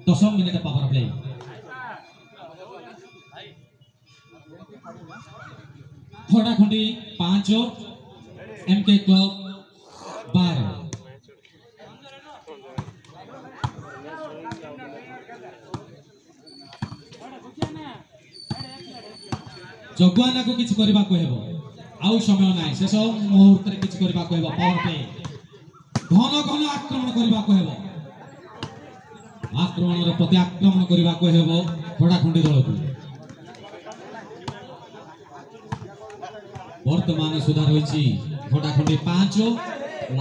10 minute power play थोड़ाखुंडी 5 MK club 12 जगुआना को किछ करबा को हेबो आउ समय नाही शेष मुहूर्त रे किछ करबा को हेबो पावर प्ले घन घन आक्रमण करबा को हेबो आक्रमण रे प्रति आक्रमण करबा को हेबो थोड़ाखुंडी दल को वर्तमान सुधार होईची थोड़ाखुंडी 5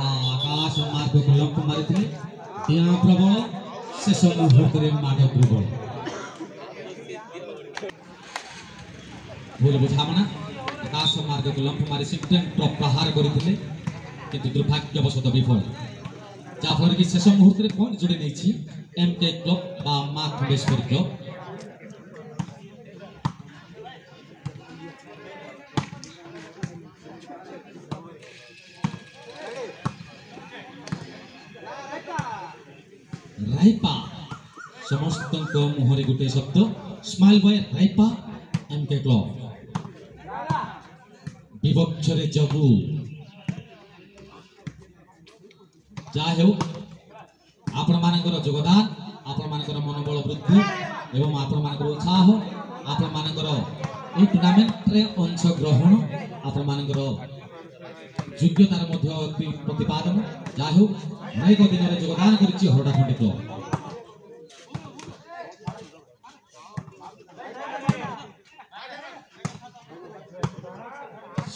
आकाश मार्ग को लंप मारिथिले यहाँ प्रबल शेष मुहूर्त रे माड दुर्बल भूल बुझामना आकाश मार्ग को लंप मारी सिमटेंट प्रहार करथिले किंतु दुर्भाग्यवशत विफल जाफर की शेष मुहूर्त रे पॉइंट जोड़ी नैछि एमके क्लब बा मा खंडेश्वरी क्लब राइपा समस्त मुहरे गोटे शब्द स्माइल बॉय राइपा एमके क्लब विवक्षरे जगु जाहे आपण मानकर योगदान आपण मानकर मनोबल वृद्धि एवं आपण मानकर उत्साह आपण मानकर ए टूर्नामेंट रे अंश ग्रहण आपण मानकर योग्यतार मध्य प्रतिपादन जाहे अनेक दिन रे योगदान करछि हरडाखंडी क्लब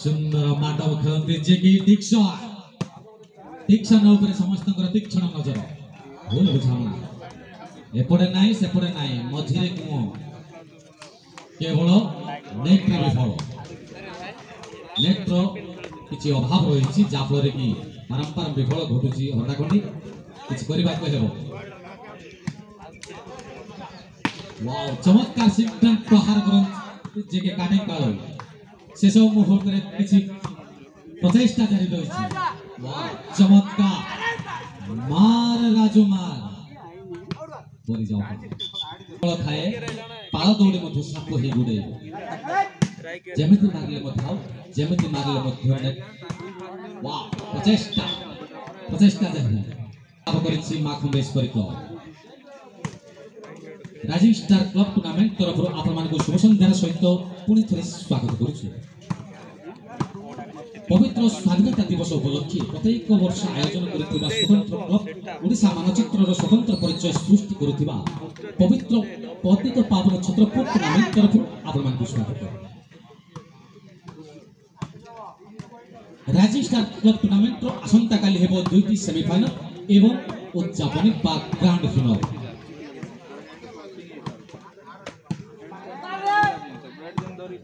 सुंदर माडव खेलते जे कि दीक्षण ऊपर समस्त तीक्षण नजर भूल बुझामना एपटे नाई सेपटे नाई मझिरे कुओ केवल नेत्र विफल नेत्र किछि अभाव रही जाफल कि बारंबार विफल घटुची हरडाखंडी किछि करबा को हेबो वाओ चमत्कार सिमटेंट प्रहार करन जे के काटे कालो शेष मुहूर्त रे किछि प्रचेष्टा जारी रही वाह चमत्कार मार राजू मार बोली जाओ थाए पाळ दौड़ी मध्य साप हे गुडे जेमिति मारले मध्य वाह प्रचेष्टा जारी अब करिछि मा Khandeshwari club Rajiv star club tournament तरफ आपण मानको शुभ संध्यार सहित पुणी थे स्वागत करुछु पवित्र स्वाधीनता दिवस उपलक्षे प्रत्येक वर्ष आयोजन करुवा स्वतंत्र क्लब ओडिशा मानचित्र स्वतंत्र परिचय सृष्टि करुवा पवित्र पतित पावन छत्रपुर टूर्नामेंट तरफ आपण मानको स्वागत राजीव स्टार क्लब टूर्नामेंट आसंता काली हेबो दुईटी सेमीफाइनल एवं उद्यापनी बा ग्रांड फिनाल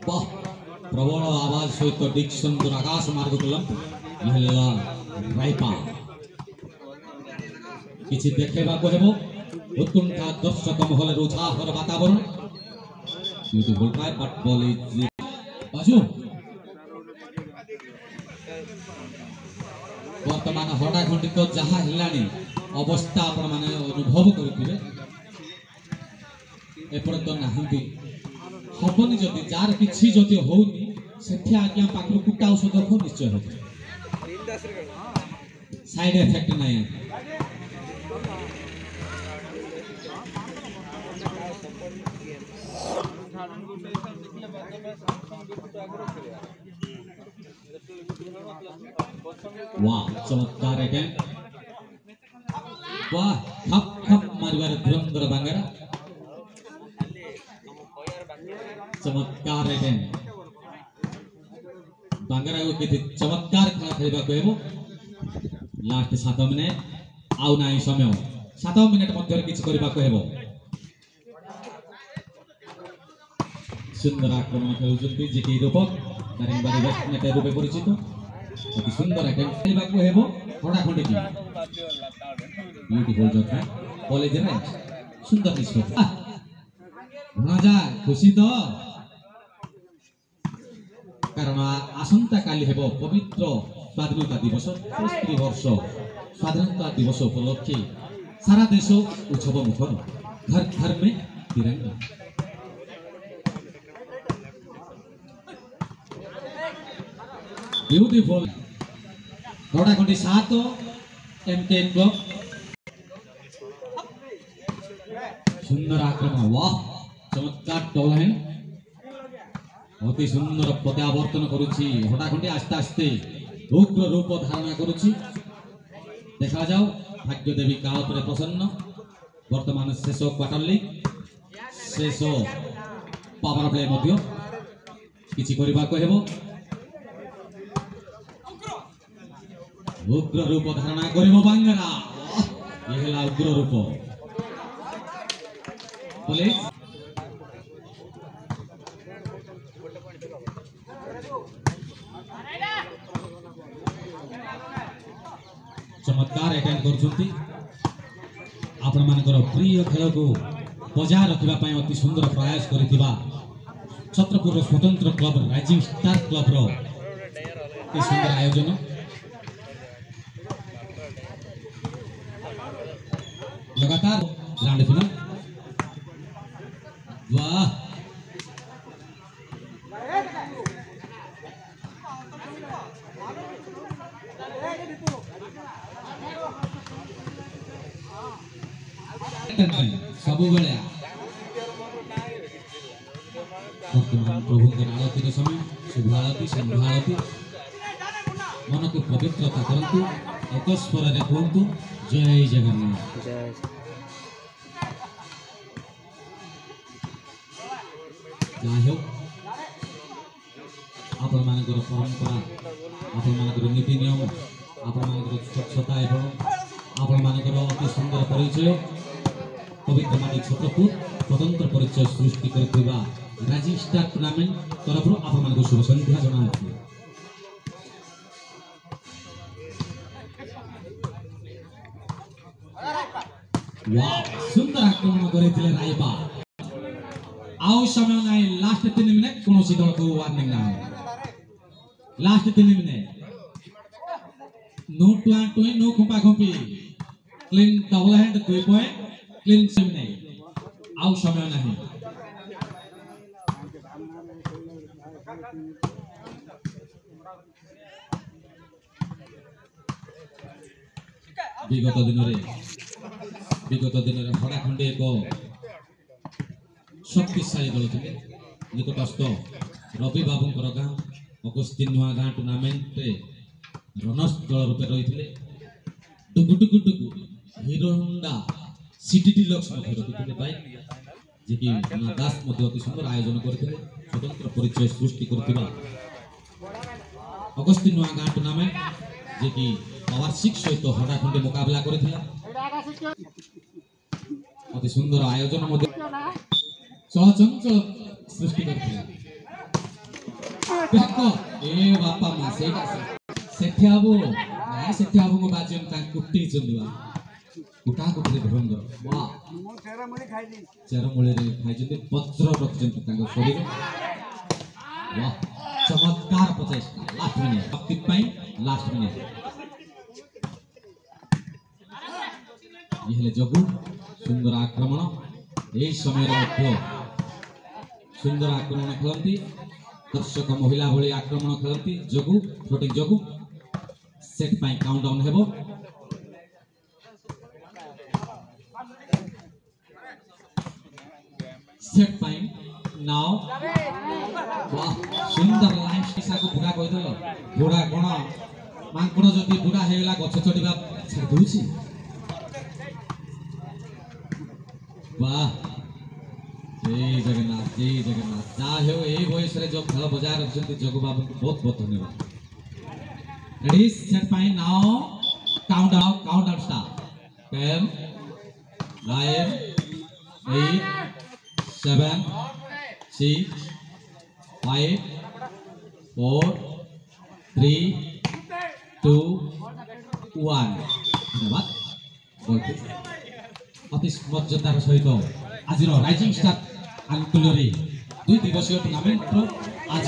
वाह प्रबल आवाज सहित डिक्शन आकाश मार्ग कलम राइपा किछि देखेबा को हेबो उत्कंठा दर्शक महल रुझाहर वातावरण beautiful try but ball is बाजू वर्तमान हरडाखंडी तो जहा हिलानी अवस्था आपण माने अनुभव करिथिबे एपरे तो नाहंती हबनी जदि जार किछि जदि होउनी सेठी आज्ञा पाखरु कुटा औषध खो निश्चय हो साइड इफेक्ट नाही वाह चमत्कार है वाह खप खप मारिबार धुरंधर बांगरा चमत्कार है बांगरा को किति चमत्कार खेला खेलबा को हेबो लास्ट 7 मिनिट आउ नाही समय 7 मिनिट मध्य किछि करबा को हेबो सुंदर आक्रमण खेलुछंती जे कि रूपक दारिंगबाड़ी बैट्समैन रूपे परिचित अति सुंदर अटेम्प्ट खेलबा को हेबो हरडाखंडी की ब्यूटीफुल जॉब कॉलेज रे सुंदर निष्पत्ति भुना जा खुशी तो कारण आसंता काली हेबो पवित्र स्वाधीनता दिवस 75 वर्ष स्वाधीनता दिवस उपलक्षे सारा देश उत्सव मुखर घर घर में तिरंगा। ब्यूटीफुल रोडाखंडी 7 एमकेएन क्लब सुंदर आक्रमण वाह चमत्कार टोल हैंड अति सुंदर प्रत्यावर्तन करुछि रोडाखंडी आस्ते आस्ते उग्र रूप धारण करुछि देखा जाओ भाग्य देवी का उपरे प्रसन्न वर्तमान शेष क्वार्टर लीग शेष पावर प्ले मध्य किछि करबा को हेबो उग्र रूप धारणा करिबो बांगरा ये हेला उग्र रूप पुलिस चमत्कार अटेंड करछुंती आपण मानकर प्रिय खेल को बजाय रखिबा पई अति सुंदर प्रयास करितिबा छत्रपुर स्वतंत्र क्लब राइजिंग स्टार क्लब रो ए सुंदर आयोजन लगातार ग्रांड फिनाल वाह सबु बेले वर्तमान प्रभु आरती समय शुभ आरती संध्या आरती मन को पवित्रता करंतु एक स्वर रे कहंतु जय जगन्नाथ जय जाहो आपण मानकर परंपरा आपण मानकर नीति नियम आपण मानकर स्वच्छता एवं आपण मानकर अति सुंदर परिचय पवित्र माटी छत्रपुर स्वतंत्र परिचय सृष्टि करथिबा राइजिंग स्टार टूर्नामेंट तरफ आपण मानकर शुभ संध्या जनाउछि वाह सुंदर आक्रमण करिथिले रायबा आउ समय नहीं लास्ट 3 मिनट कौन सी दल को वार्निंग ना लास्ट 3 मिनट नो टुआ टुई नो खुपा खुपी clean double hand 2 point clean same नहीं आउ समय नहीं विगत दिन रे हड़ाखंडी एक शक्तिशाली दल थे निकटस्थ रवि बाबूंकर गाँ अगस्ती नुआ गाँ टूर्नामेंट रनर्स दल रूपे रही Dugu Dugu Dugu hero Honda city deluxe रखी बाइक जी कि दास अति सुंदर आयोजन करते स्वतंत्र परिचय सृष्टि कर अगस्ती नुआ गाँ टूर्नामेंट जी कि पावर 6 सहित हड़ाखंडी मुकाबला कर अति सुंदर आयोजन चलचंचल सृष्टि करथिला ए बापा मा सेटा सेठियाबो ना सेठियाबो को बाजन का कुट्टी चंदुआ कुटा कुटी भरंग वाह मो चेरमुळे रे खाइ जते वज्र रखजन तांको शरीर वाह चमत्कार 50 लास्ट मिनिट शक्ति पाई लास्ट मिनिट ये जगु सुंदर आक्रमण ए समय रे सुंदर आक्रमण खेलती दर्शक महिला भली आक्रमण खेलती जगु फ्लोटिंग जगु सेट पाई काउंटडाउन हेबो सेट पाई नाउ वाह सुंदर लाइन किसा को बुढ़ा कहि देलो बुढ़ा कोन मांकड़ जदी बुढ़ा हेला गछ चढ़ीबा छाड़ दूची वाह जय जगन्नाथ चाहे ये बयस रे जो खेल बजाय रखते जगु बाबू को बहुत बहुत धन्यवाद रेडी सेट पाई नाउ काउंट डाउन स्टार्ट 10 9 8 7 6 5 4 3 2 1 धन्यवाद अति मर्यादार सहित आज राइजिंग स्टार आनुकूल्य 2 दिवसीय टूर्नामेंट आज